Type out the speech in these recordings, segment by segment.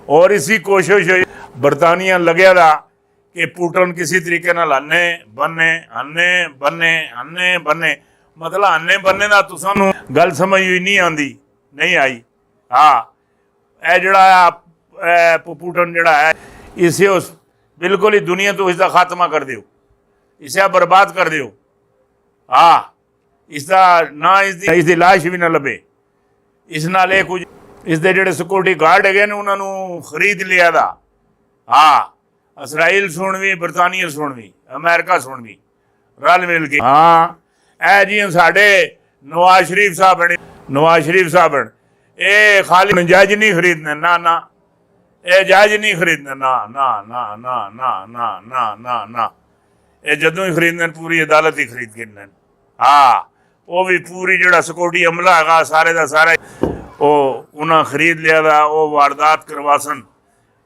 और इसी कोशिश बरतानिया लग्या दा कि पुटन किसी तरीके नाल अन्ने बन्ने मतलब अन्ने बन्ने दा तुसां गल समझ नहीं आंदी नहीं आई। हाँ ए जड़ा पुटन जड़ा है इसे उस बिल्कुल ही दुनिया तो इसका खात्मा कर दियो, इसे बर्बाद कर दियो। हाँ इसका ना इसकी लाश भी ना लभे। इस नाल कुछ इसके ਜਿਹੜੇ सिक्योरिटी गार्ड है उन्होंने खरीद लिया था। हाँ इसराइल सुन भी, बरतानिया सुन भी, अमेरिका सुन भी रल मिल के। हाँ ए जी साढ़े नवाज शरीफ साहब ने ये खाली जज नहीं खरीदने, ना ये जज नहीं खरीदने, ना ये जदों ही खरीदने पूरी अदालत ही खरीद के। हाँ वो भी पूरी जड़ा सिक्योरिटी अमला है सारे का सारा वो उन्हें खरीद लिया था वो वारदात करवासन।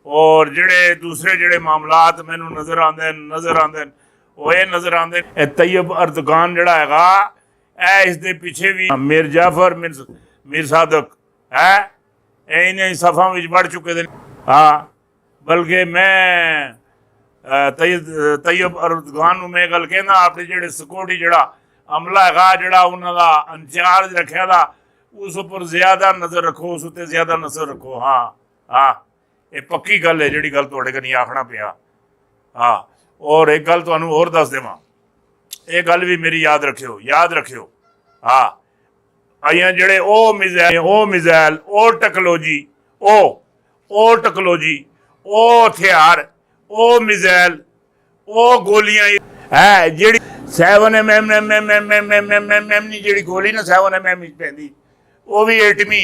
और जड़े दूसरे जड़े मामलात मैनू नज़र आते वो ये नज़र आते तैयब अर्दगान जड़ा है इसके पिछे भी मीर जाफर मीर सादक है इन्हें सफ़ा में बढ़ चुके थे। हाँ बल्कि मैं तैयब अर्दगान मैं गल कहना अपने जड़े सिक्योरिटी जड़ा अमला है जड़ा उन्होंने इंचार्ज रखा था उस पर ज्यादा नज़र रखो, उस उत्ते ज्यादा नज़र रखो। हाँ हाँ ये पक्की गल है जी गल तुहाडे कन्नै आखना पिया। हाँ और एक गल तुहानू होर दस देवां, ये गल भी मेरी याद रखियो। हाँ आइयां जड़े ओ मिज़ाइल ओ टेक्नोलॉजी ओ हथियार ओ मिज़ाइल ओ गोलियां है जी 7mm जी गोली ना 7mm पैंदी वो भी एटमी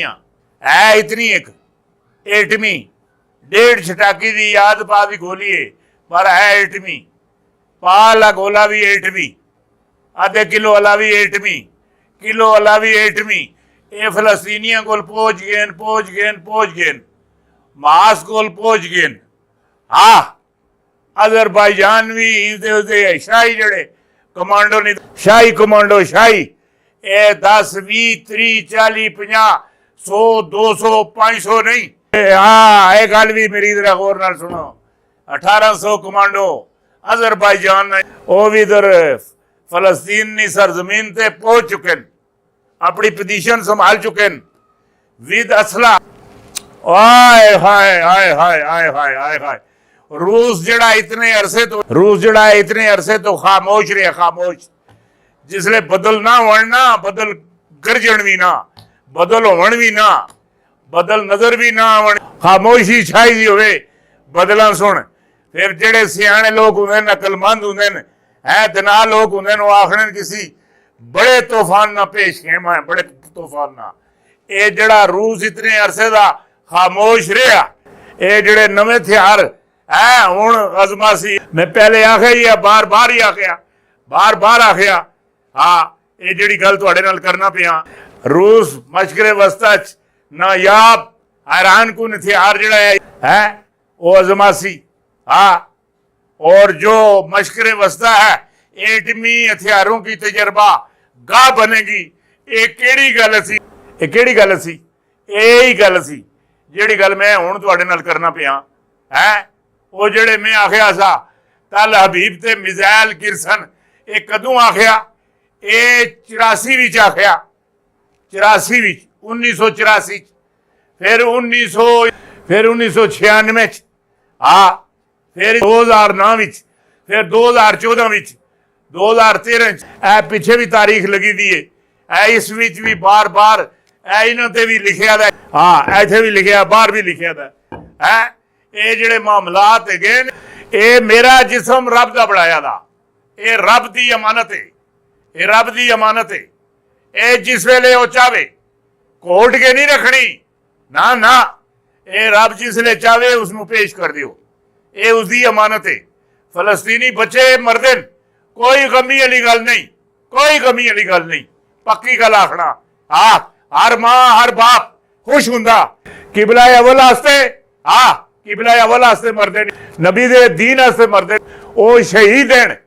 है इतनी एक एटमी 1.5 छटाकी की याद पा भी गोली है पर है एटमी। पाला गोला भी एटमी, आधे किलो वाला भी एटमी, किलो वाला भी एटमी। ये फलस्तीनियों को पहुंच गए मास को पहुंच गए। हाँ अजरबैजान भी शाही जड़े कमांडो नहीं शाही कमांडो ये 10 20 30 40 50 100 200 500 नहीं। हाँ ये गल भी मेरी इधर गौर नाल सुनो 1800 कमांडो अजरबैजान वो भी इधर फलस्तीनी सरजमीन ते पहुंच चुके हैं, अपनी पोजीशन संभाल चुके हैं विद असला। हाय हाय हाय हाय हाय हाय हाय हाय रूस जड़ा इतने अरसे तो खामोश रहा, खामोश। जिसले बदल ना होना बदल गरजन भी ना बदल होवन भी ना बदल नजर भी ना आवन खामोशी छाई दी होवे बदला सुन। फिर जेड़े सियाने लोग होंगे अकलमंद होंगे है दना लोग होंगे आखने किसी बड़े तूफान ना पेश खेमा है, बड़े तूफान ना। ये जड़ा रूस इतने अरसे का खामोश रहा ये जड़े नवे हथियार है हुण अजमासी मैं पहले आख्या ही बार बार आख्या। हाँ ये जी गल तुहाडे नाल करना पिया रूस मशकरे वस्ता च नायाब हैरान कुन हथियार जड़ा है वो अजमासी। हाँ और जो मशकरे वस्ता है एटमी हथियारों की तजर्बा गाह बनेगी। ये केड़ी गल सी यही गल सी जिहड़ी गल मैं हुण तुहाडे नाल करना पिया है वो जड़े मैं आख्या सा तल हबीब ते मिज़ाइल गिरसन ये कदों आख्या ये 84 आख्या 1984 फिर 1996 हाँ फिर 2009 फिर 2014 2013 पिछे भी तारीख लगी दी है इस विच भी बार बार इन्हों ते भी लिखिया था। हाँ इत्थे भी लिखिया बाहर भी लिखिया था है ये जड़े मामलात है ये मेरा जिसम रब का बनाया था, ये रब की अमानत है, ये रब की अमानत है। ये जिस वेले वो चाहे कोर्ट के नहीं रखनी ना ये रब जिसले चाहे उसनू पेश कर दियो, ये उसकी अमानत है। फलस्तीनी बच्चे मरदे कोई कमी वाली गल नहीं, पक्की गल आखना। हाँ हर मां हर बाप खुश हुंदा किबला अवल वास्ते। हाँ किबला अवल वास्ते मरदे नबी दे दीन वास्ते मरदे वो शहीद हैं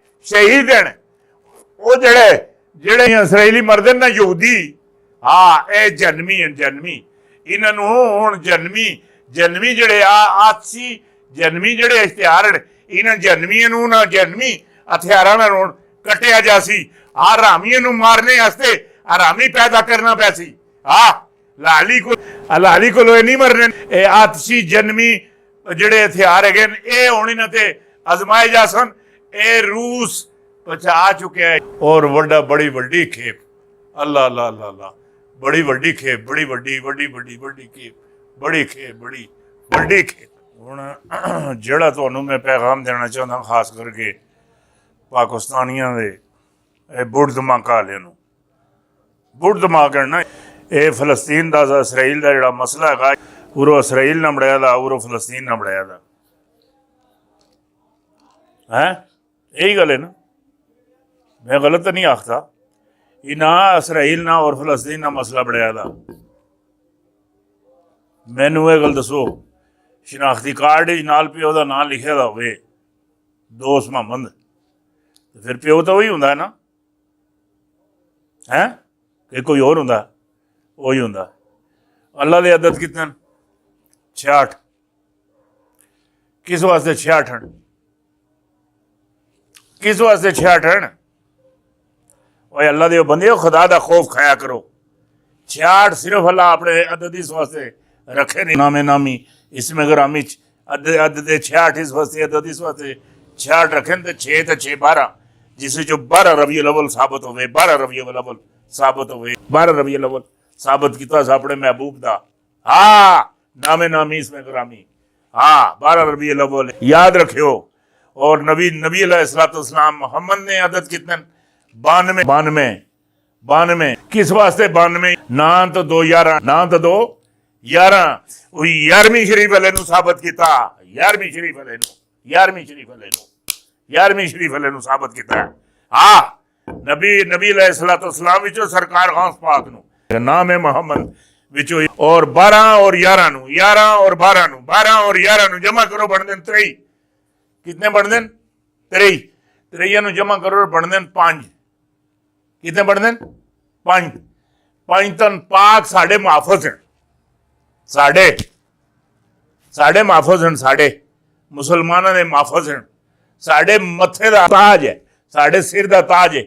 वो जेड़े इसराइली मरदे ना यहूदी। हाँ ये जन्मी इन्हों हुण जन्मी जन्मी जड़े आसी जन्मी जड़े इश्तिहार इन्हां जन्मियां नूं ना जन्मी हथियारां नाल कटिया जासी हरामियां नूं मारने वास्ते हरामी पैदा करना पैसी लाली को नहीं मरने आतशी जन्मी जड़े हथियार है ये हुण इन्हां ते आजमाए जा सन ये रूस पहुंचा चुके हैं और वड्डा बड़ी वड्डी खेप अल्लाह अल्लाह अल्लाह अल्लाह बड़ी वड्डी खेप बड़ी वड्डी वड्डी वड्डी वड्डी खेप बड़ी खेप बड़ी वड्डी खेप हुण जिहड़ा तुहानूं मैं पैगाम देना चाहुंदा खास करके पाकिस्तानियां दे बुढ़ दिमाग वालियां नूं बुढ़ दिमाग ना ये फलस्तीन का इसराइल का जिहड़ा मसला है उरो इसराइल ना बनाया था उरो फलस्तीन ना बनाया था है यही गल है ना मैं गलत तो नहीं आखता ये ना इसराइल ना और फलस्तीन ना मसला बनाया था मैनू ये गल दसो शनाख्ती कार्ड नाल प्यो का नाम लिखे दा होवे दोस्त मोहम्मद फिर प्यो तो वही होंदा है ना है कि कोई और होंदा वही होंदा अल्लाह दे अदद कितने 66 किस वास्ते 66 किस वास्ते 66 ओए अल्लाह दे बंदे खुदा दा खौफ खाया करो 66 सिर्फ अल्लाह अपने अदद इस वास्ते रखे नहीं नामे नामी इसमें ग्रामी अद दे 66 इस वास्ते अदद इस वास्ते 66 रखे तो 6 तो 6 12 जिस जो 12 रबीउल अव्वल साबित होवे 12 रबीउल अव्वल साबित होवे 12 रबीउल अव्वल साबित किया अपने महबूब दा हाँ नामे नामी इसमें ग्रामी हाँ 12 रबीउल अव्वल याद रखियो और नबी अलैहिस्सलाम मोहम्मद ने अदद कितने 92 किस वास्ते 92 ना तो 211 ना तो 211 वही 11वीं शरीफ वाले नूं साबित किया 11वीं शरीफ वाले नूं 11वीं शरीफ वाले नूं 11वीं शरीफ वाले नूं साबित किया हाँ नबी अलैहिस्सलाम विचों सरकार गौस पाक नूं नाम है मोहम्मद विचों और 12 और 11 नूं 11 और 12 नूं 12 और 11 नूं जमा करो बन देन 23 कितने बन देन 23 23 नूं जमा करो बन देन 5 कितने बन देन 5 5 तन पाक साडे महफूज हैं साडे महफूज हैं साडे मुसलमानों ने महफूज हैं साडे मथे दा ताज है साडे सिर दा ताज है